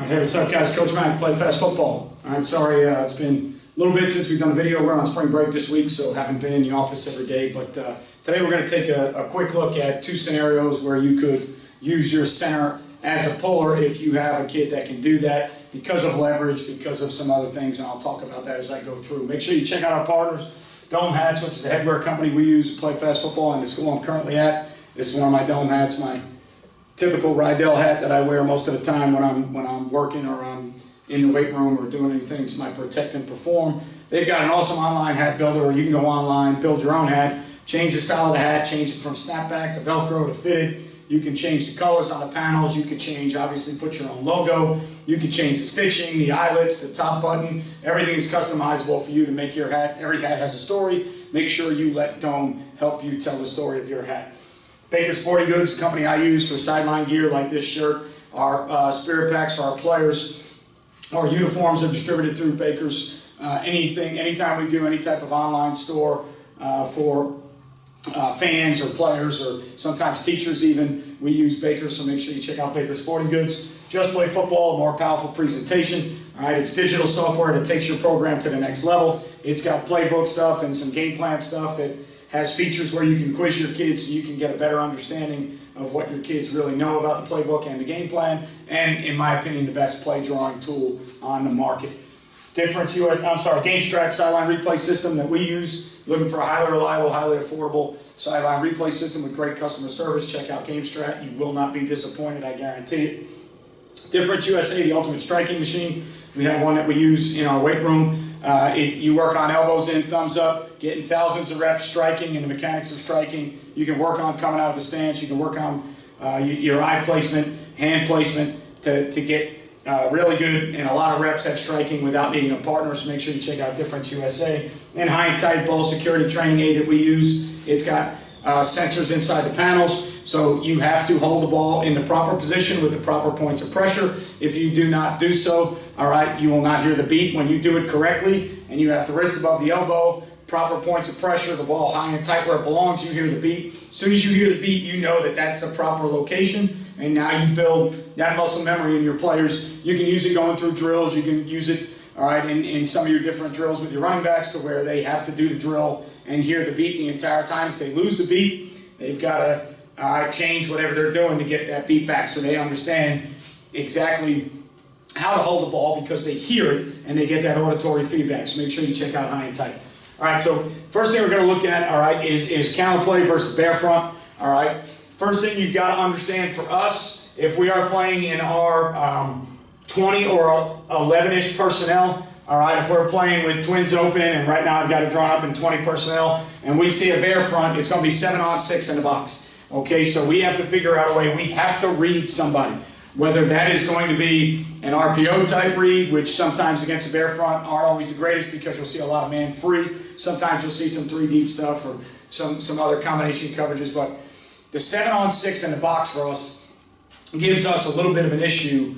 Hey, what's up, guys? Coach Mac, play fast football. All right, sorry, it's been a little bit since we've done a video. We're on spring break this week, so haven't been in the office every day. But today we're going to take a quick look at two scenarios where you could use your center as a puller if you have a kid that can do that because of leverage, because of some other things, and I'll talk about that as I go through. Make sure you check out our partners, Dome Hats, which is the headwear company we use to play fast football, and the school I'm currently at. This is one of my Dome hats, my typical Rydell hat that I wear most of the time when I'm working or I'm in the weight room or doing anything to my protect and perform. They've got an awesome online hat builder where you can go online, build your own hat, change the style of the hat, change it from snapback to Velcro to fitted. You can change the colors on the panels. You can change, obviously, put your own logo. You can change the stitching, the eyelets, the top button. Everything is customizable for you to make your hat. Every hat has a story. Make sure you let Dome help you tell the story of your hat. Baker Sporting Goods, the company I use for sideline gear like this shirt. Our spirit packs for our players. Our uniforms are distributed through Baker's. Anytime we do any type of online store for fans or players or sometimes teachers even, we use Baker, so make sure you check out Baker Sporting Goods. Just Play Football, a more powerful presentation. All right, it's digital software that takes your program to the next level. It's got playbook stuff and some game plan stuff that has features where you can quiz your kids so you can get a better understanding of what your kids really know about the playbook and the game plan, and in my opinion, the best play drawing tool on the market. GameStrat sideline replay system that we use. Looking for a highly reliable, highly affordable sideline replay system with great customer service, check out GameStrat. You will not be disappointed, I guarantee it. DifferenceUSA, the ultimate striking machine. We have one that we use in our weight room. You work on elbows in, thumbs up, getting thousands of reps striking and the mechanics of striking. You can work on coming out of a stance. You can work on your eye placement, hand placement to get really good and a lot of reps at striking without needing a partner. So make sure you check out DifferenceUSA. And HighandTight ball security training aid that we use. It's got sensors inside the panels. So you have to hold the ball in the proper position with the proper points of pressure. If you do not do so, all right, you will not hear the beat. When you do it correctly and you have the wrist above the elbow, proper points of pressure, the ball high and tight where it belongs, you hear the beat. As soon as you hear the beat, you know that that's the proper location, and now you build that muscle memory in your players. You can use it going through drills. You can use it, all right, in some of your different drills with your running backs to where they have to do the drill and hear the beat the entire time. If they lose the beat, they've got to change whatever they're doing to get that beat back so they understand exactly how to hold the ball because they hear it and they get that auditory feedback. So make sure you check out HighandTight. All right, so first thing we're going to look at, all right, is counterplay versus bare front. All right, first thing you've got to understand for us, if we are playing in our 20 or 11-ish personnel, all right, if we're playing with twins open, and right now I've got it drawn up in 20 personnel, and we see a bare front, it's going to be 7-on-6 in the box. Okay, so we have to figure out a way. We have to read somebody, whether that is going to be an RPO type read, which sometimes against a bare front aren't always the greatest because you'll see a lot of man free. Sometimes you'll see some 3 deep stuff or some other combination coverages, but the 7-on-6 in the box for us gives us a little bit of an issue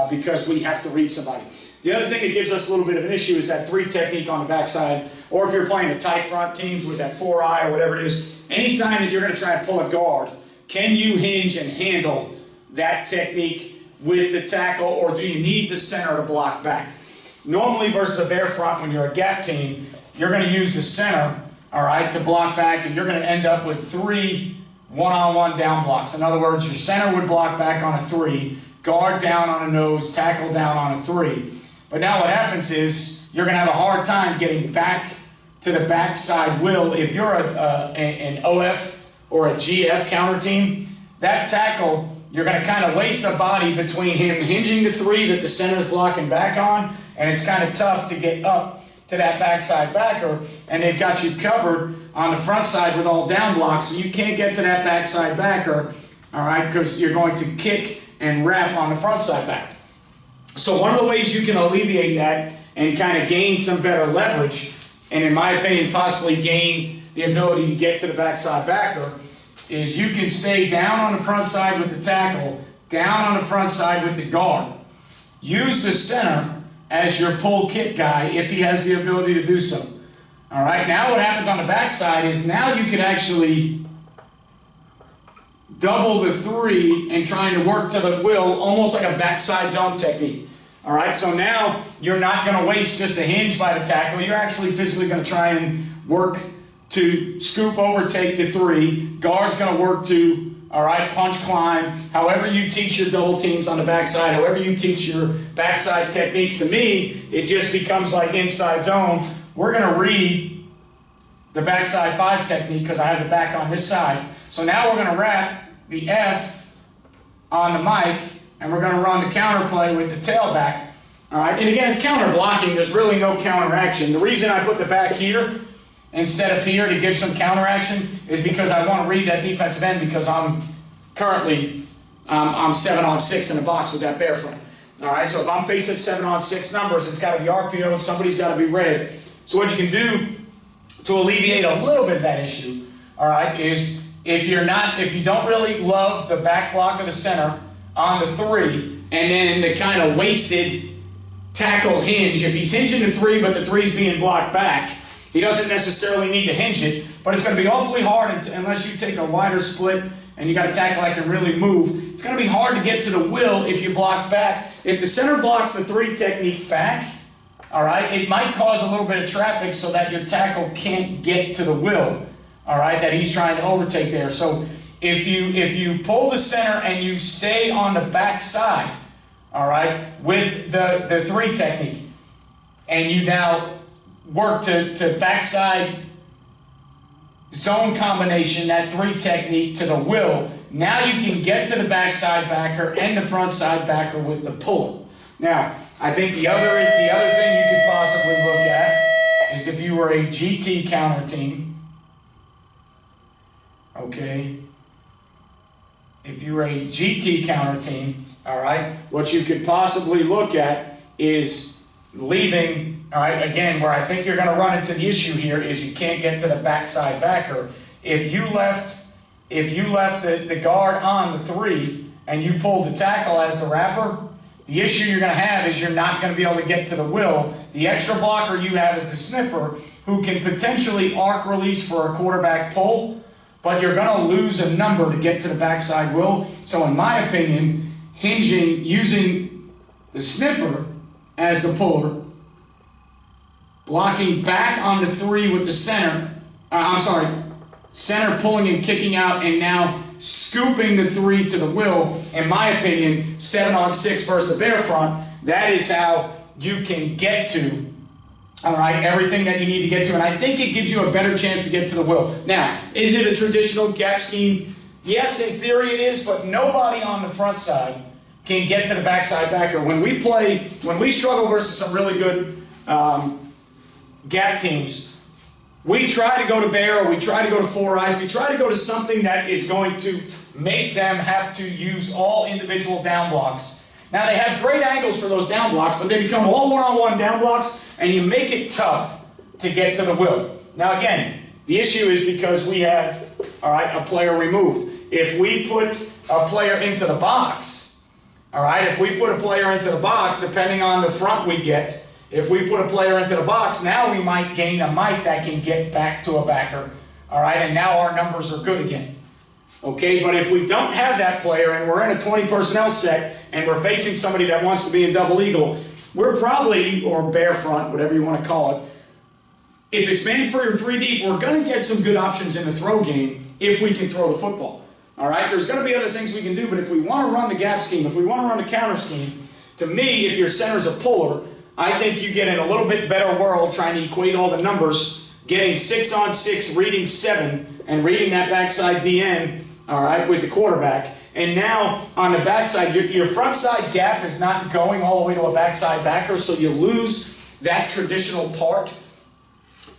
because we have to read somebody. The other thing that gives us a little bit of an issue is that 3 technique on the backside, or if you're playing a tight front teams with that 4-eye or whatever it is, anytime that you're going to try and pull a guard, can you hinge and handle that technique with the tackle, or do you need the center to block back? Normally versus a bare front, when you're a gap team, you're going to use the center, all right, to block back, and you're going to end up with 3 one-on-one down blocks. In other words, your center would block back on a 3, guard down on a nose, tackle down on a 3. But now what happens is you're going to have a hard time getting back to the backside will. If you're an OF or a GF counter team, that tackle, you're going to kind of waste a body between him hinging the 3 that the center's blocking back on, and it's kind of tough to get up to that backside backer, and they've got you covered on the front side with all down blocks, so you can't get to that backside backer, all right, because you're going to kick and wrap on the front side back. So one of the ways you can alleviate that and kind of gain some better leverage, and in my opinion possibly gain the ability to get to the backside backer, is you can stay down on the front side with the tackle, down on the front side with the guard. Use the center as your pull kick guy if he has the ability to do so. All right, now what happens on the backside is now you can actually double the 3 and trying to work to the will, almost like a backside zone technique. All right, so now you're not going to waste just a hinge by the tackle. You're actually physically going to try and work to scoop, overtake the 3. Guard's going to work to, all right, punch, climb. However you teach your double teams on the backside, however you teach your backside techniques, to me, it just becomes like inside zone. We're going to read the backside 5 technique because I have the back on this side. So now we're going to wrap the F on the mic, and we're going to run the counterplay with the tailback. All right, and again, it's counter blocking. There's really no counter action. The reason I put the back here instead of here to give some counter action is because I want to read that defensive end because I'm currently I'm 7-on-6 in the box with that bear front. All right, so if I'm facing 7-on-6 numbers, it's got to be RPO and somebody's got to be read. So what you can do to alleviate a little bit of that issue, all right, is if you don't really love the back block of the center on the 3, and then the kind of wasted tackle hinge, if he's hinging the 3 but the 3's being blocked back, he doesn't necessarily need to hinge it, but it's going to be awfully hard unless you take a wider split and you got a tackle that can really move. It's going to be hard to get to the will if you block back. If the center blocks the 3 technique back, all right, it might cause a little bit of traffic so that your tackle can't get to the will, all right, that he's trying to overtake there. So if you pull the center and you stay on the back side, all right, with the 3 technique, and you now work to backside zone combination, that 3 technique to the will, now you can get to the backside backer and the front side backer with the pull. Now, I think the other thing you could possibly look at is if you were a GT counter team, okay, if you were a GT counter team, all right, what you could possibly look at is leaving, all right, again, where I think you're going to run into the issue here is you can't get to the backside backer. If you left the guard on the 3 and you pulled the tackle as the wrapper, the issue you're going to have is you're not going to be able to get to the will. The extra blocker you have is the sniffer, who can potentially arc release for a quarterback pull, but you're going to lose a number to get to the backside will. So in my opinion, using the sniffer as the puller, blocking back on the 3 with the center, center pulling and kicking out, and now scooping the 3 to the will, in my opinion, 7-on-6 versus the bear front, that is how you can get to, all right, everything that you need to get to, and I think it gives you a better chance to get to the will. Now, is it a traditional gap scheme? Yes, in theory it is, but nobody on the front side can get to the backside backer. When we struggle versus some really good gap teams, we try to go to bear, or we try to go to 4 eyes, we try to go to something that is going to make them have to use all individual down blocks. Now they have great angles for those down blocks, but they become all one-on-one down blocks, and you make it tough to get to the will. Now again, the issue is because we have, all right, a player removed. If we put a player into the box, all right, if we put a player into the box, depending on the front we get, if we put a player into the box, now we might gain a mic that can get back to a backer, all right, and now our numbers are good again. Okay, but if we don't have that player and we're in a 20 personnel set and we're facing somebody that wants to be in double eagle, we're probably, or bear front, whatever you want to call it, if it's man free or 3 deep, we're going to get some good options in the throw game if we can throw the football. All right, there's going to be other things we can do, but if we want to run the gap scheme, if we want to run the counter scheme, to me, if your center's a puller, I think you get in a little bit better world trying to equate all the numbers, getting 6-on-6, reading 7, and reading that backside DN, all right, with the quarterback. And now on the backside, your front side gap is not going all the way to a backside backer, so you lose that traditional part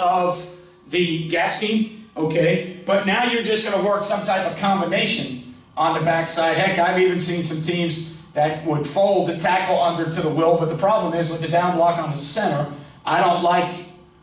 of the gap scheme, okay? But now you're just going to work some type of combination on the backside. Heck, I've even seen some teams that would fold the tackle under to the will, but the problem is with the down block on the center, I don't like,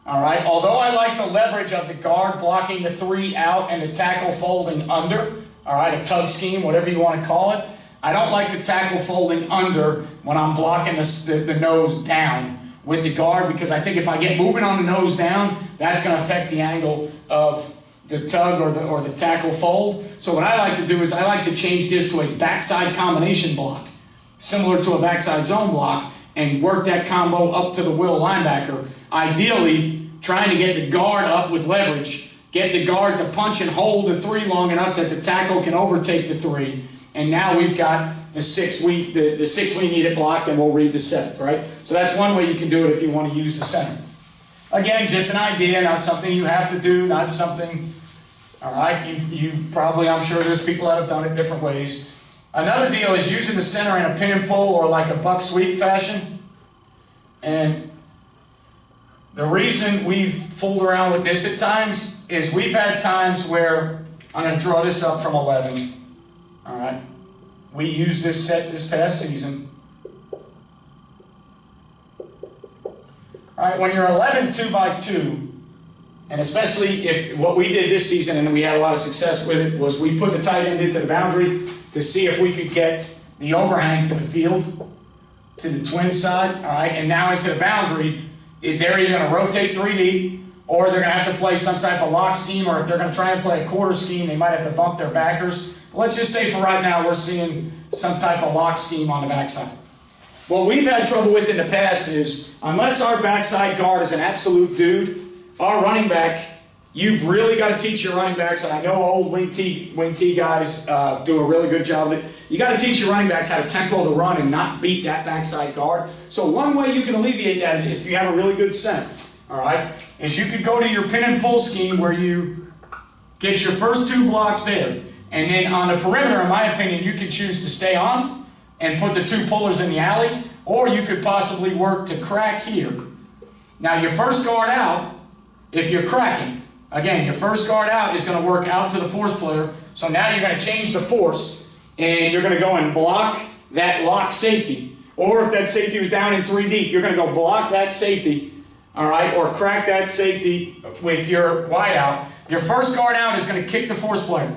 all right, although I like the leverage of the guard blocking the 3 out and the tackle folding under, all right, a tug scheme, whatever you want to call it, I don't like the tackle folding under when I'm blocking the nose down with the guard, because I think if I get moving on the nose down, that's going to affect the angle of the tug or the tackle fold. So what I like to do is I like to change this to a backside combination block, similar to a backside zone block, and work that combo up to the will linebacker. Ideally, trying to get the guard up with leverage, get the guard to punch and hold the 3 long enough that the tackle can overtake the 3, and now we've got the 6 we need it blocked, and we'll read the 7th, right? So that's one way you can do it if you want to use the center. Again, just an idea, not something you have to do, not something, all right, you probably, I'm sure there's people that have done it different ways. Another deal is using the center in a pin and pull or like a buck sweep fashion. And the reason we've fooled around with this at times is we've had times where, I'm going to draw this up from 11, all right? We used this set this past season. All right, when you're 11 2x2, and especially if what we did this season, and we had a lot of success with it, was we put the tight end into the boundary to see if we could get the overhang to the field, to the twin side, all right, and now into the boundary, they're either going to rotate 3 deep, or they're going to have to play some type of lock scheme, or if they're going to try and play a quarter scheme, they might have to bump their backers. Let's just say for right now, we're seeing some type of lock scheme on the backside. What we've had trouble with in the past is, unless our backside guard is an absolute dude, our running back, you've really got to teach your running backs, and I know old wing T guys do a really good job of it. You got to teach your running backs how to tempo the run and not beat that backside guard. So one way you can alleviate that is if you have a really good center, all right, is you could go to your pin and pull scheme where you get your first 2 blocks there, and then on the perimeter, in my opinion, you could choose to stay on and put the 2 pullers in the alley, or you could possibly work to crack here. Now your first guard out, if you're cracking, again, your first guard out is going to work out to the force player. So now you're going to change the force, and you're going to go and block that lock safety. Or if that safety was down in 3 deep, you're going to go block that safety, all right, or crack that safety with your wide out. Your first guard out is going to kick the force player,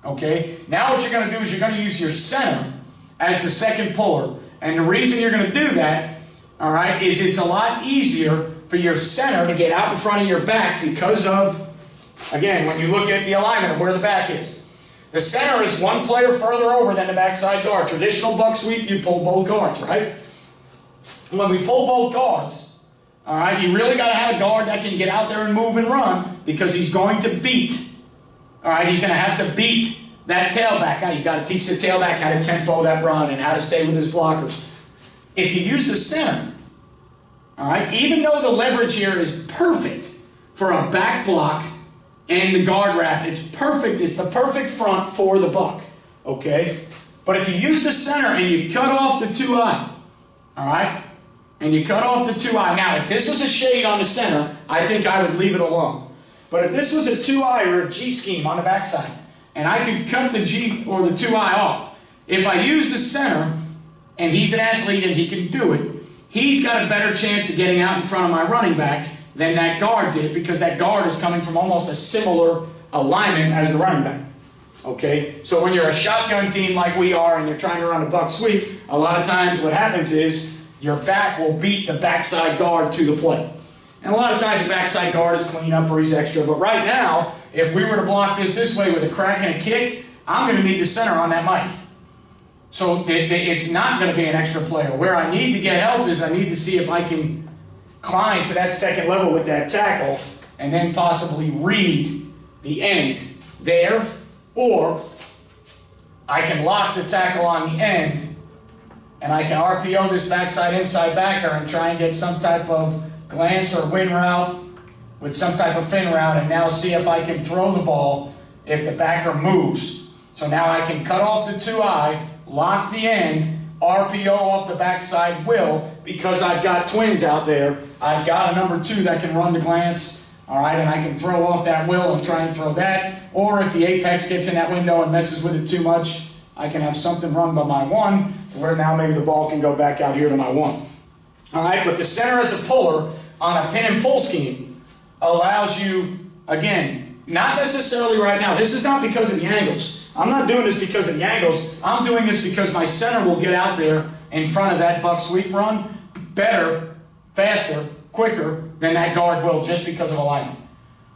okay? Now what you're going to do is you're going to use your center as the second puller. And the reason you're going to do that, all right, is it's a lot easier for your center to get out in front of your back because of, again, when you look at the alignment of where the back is. The center is 1 player further over than the backside guard. Traditional buck sweep, you pull both guards, right? When we pull both guards, all right, you really got to have a guard that can get out there and move and run because he's going to beat, all right, he's going to have to beat that tailback. Now, you got to teach the tailback how to tempo that run and how to stay with his blockers. If you use the center, all right, even though the leverage here is perfect for a back block and the guard wrap, it's perfect, it's the perfect front for the buck, okay? But if you use the center and you cut off the 2-eye, all right, and you cut off the 2-eye, now if this was a shade on the center, I think I would leave it alone. But if this was a 2-eye or a G scheme on the backside, and I could cut the G or the 2-eye off, if I use the center, and he's an athlete and he can do it, he's got a better chance of getting out in front of my running back than that guard did because that guard is coming from almost a similar alignment as the running back. Okay? So when you're a shotgun team like we are and you're trying to run a buck sweep, a lot of times what happens is your back will beat the backside guard to the play. And a lot of times the backside guard is clean up or he's extra. But right now, if we were to block this way with a crack and a kick, I'm going to need the center on that mic. So it's not going to be an extra player. Where I need to get help is I need to see if I can climb to that second level with that tackle and then possibly read the end there, or I can lock the tackle on the end and I can RPO this backside inside backer and try and get some type of glance or win route with some type of fin route and now see if I can throw the ball if the backer moves. So now I can cut off the 2-eye, lock the end, RPO off the backside will, because I've got twins out there. I've got a number 2 that can run the glance, all right, and I can throw off that will and try and throw that. Or if the apex gets in that window and messes with it too much, I can have something run by my 1, where now maybe the ball can go back out here to my 1. All right, but the center as a puller on a pin and pull scheme allows you, again, not necessarily right now. This is not because of the angles. I'm not doing this because of the angles. I'm doing this because my center will get out there in front of that buck sweep run better, faster, quicker than that guard will just because of alignment.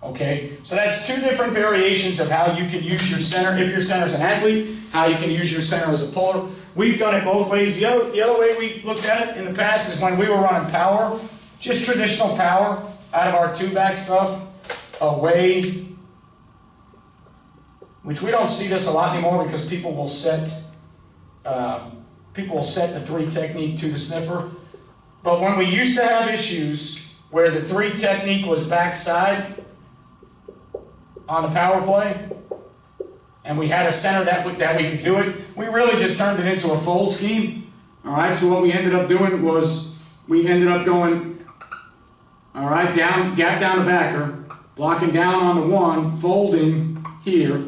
Okay, so that's two different variations of how you can use your center, if your center's an athlete, how you can use your center as a puller. We've done it both ways. The other way we looked at it in the past is when we were running power, just traditional power out of our two-back stuff, away, which we don't see this a lot anymore because people will set the three technique to the sniffer. But when we used to have issues where the three technique was backside on the power play, and we had a center that we could do it, we really just turned it into a fold scheme. All right, so what we ended up doing was we ended up going, all right, gap down the backer, blocking down on the one, folding here,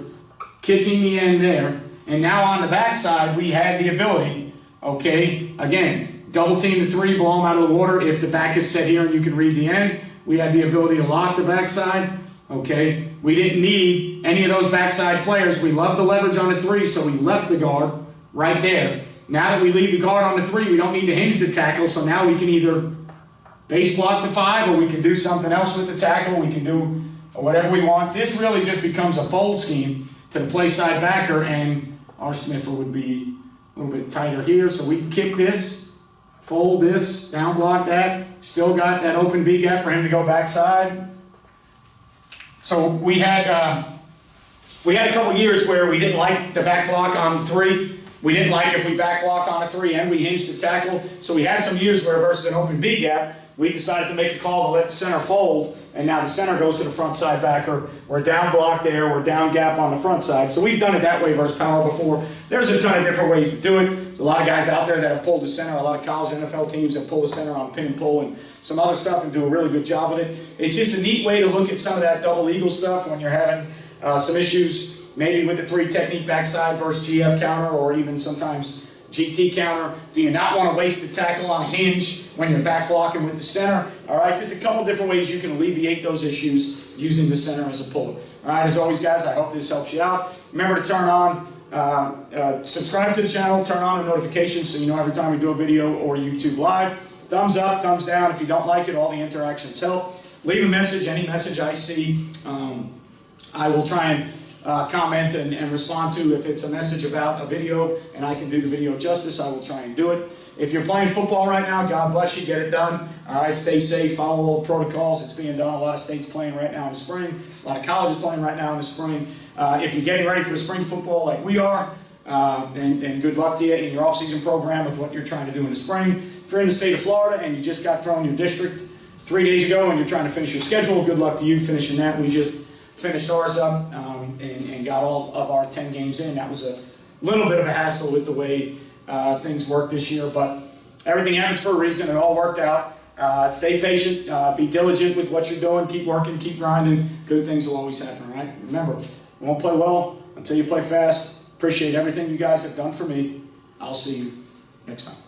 kicking the end there, and now on the backside we had the ability, okay, again, double team the three, blow them out of the water. If the back is set here and you can read the end, we had the ability to lock the backside. Okay, we didn't need any of those backside players. We love the leverage on the three, so we left the guard right there. Now that we leave the guard on the three, we don't need to hinge the tackle, so now we can either base block the five or we can do something else with the tackle. We can do whatever we want. This really just becomes a fold scheme to the play side backer, and our sniffer would be a little bit tighter here, so we can kick this, fold this, down block that, still got that open B gap for him to go backside. So we had a couple years where we didn't like the back block on three. We didn't like if we back block on a three and we hinged the tackle. So we had some years where versus an open B gap, we decided to make a call to let the center fold, and now the center goes to the front side backer. We're down block there, we're down gap on the front side. So we've done it that way versus power before. There's a ton of different ways to do it. There's a lot of guys out there that have pulled the center, a lot of college NFL teams that pull the center on pin and pull and some other stuff and do a really good job with it. It's just a neat way to look at some of that double eagle stuff when you're having some issues, maybe with the three technique backside versus GF counter or even sometimes GT counter. Do you not want to waste the tackle on a hinge when you're back blocking with the center? All right, just a couple different ways you can alleviate those issues using the center as a puller. All right, as always, guys, I hope this helps you out. Remember to turn on, subscribe to the channel, turn on the notifications so you know every time we do a video or YouTube live. Thumbs up, thumbs down. If you don't like it, all the interactions help. Leave a message, any message I see, I will try and comment and respond to. If it's a message about a video and I can do the video justice, I will try and do it. If you're playing football right now, God bless you, get it done. All right, stay safe, follow all the protocols. It's being done. A lot of states playing right now in the spring. A lot of colleges playing right now in the spring. If you're getting ready for spring football like we are, and good luck to you in your off-season program with what you're trying to do in the spring. If you're in the state of Florida and you just got thrown your district 3 days ago and you're trying to finish your schedule, good luck to you finishing that. We just finished ours up and got all of our 10 games in. That was a little bit of a hassle with the way things worked this year, but everything happens for a reason. It all worked out. Stay patient, be diligent with what you're doing, keep working, keep grinding. Good things will always happen, all right? Remember, you won't play well until you play fast. Appreciate everything you guys have done for me. I'll see you next time.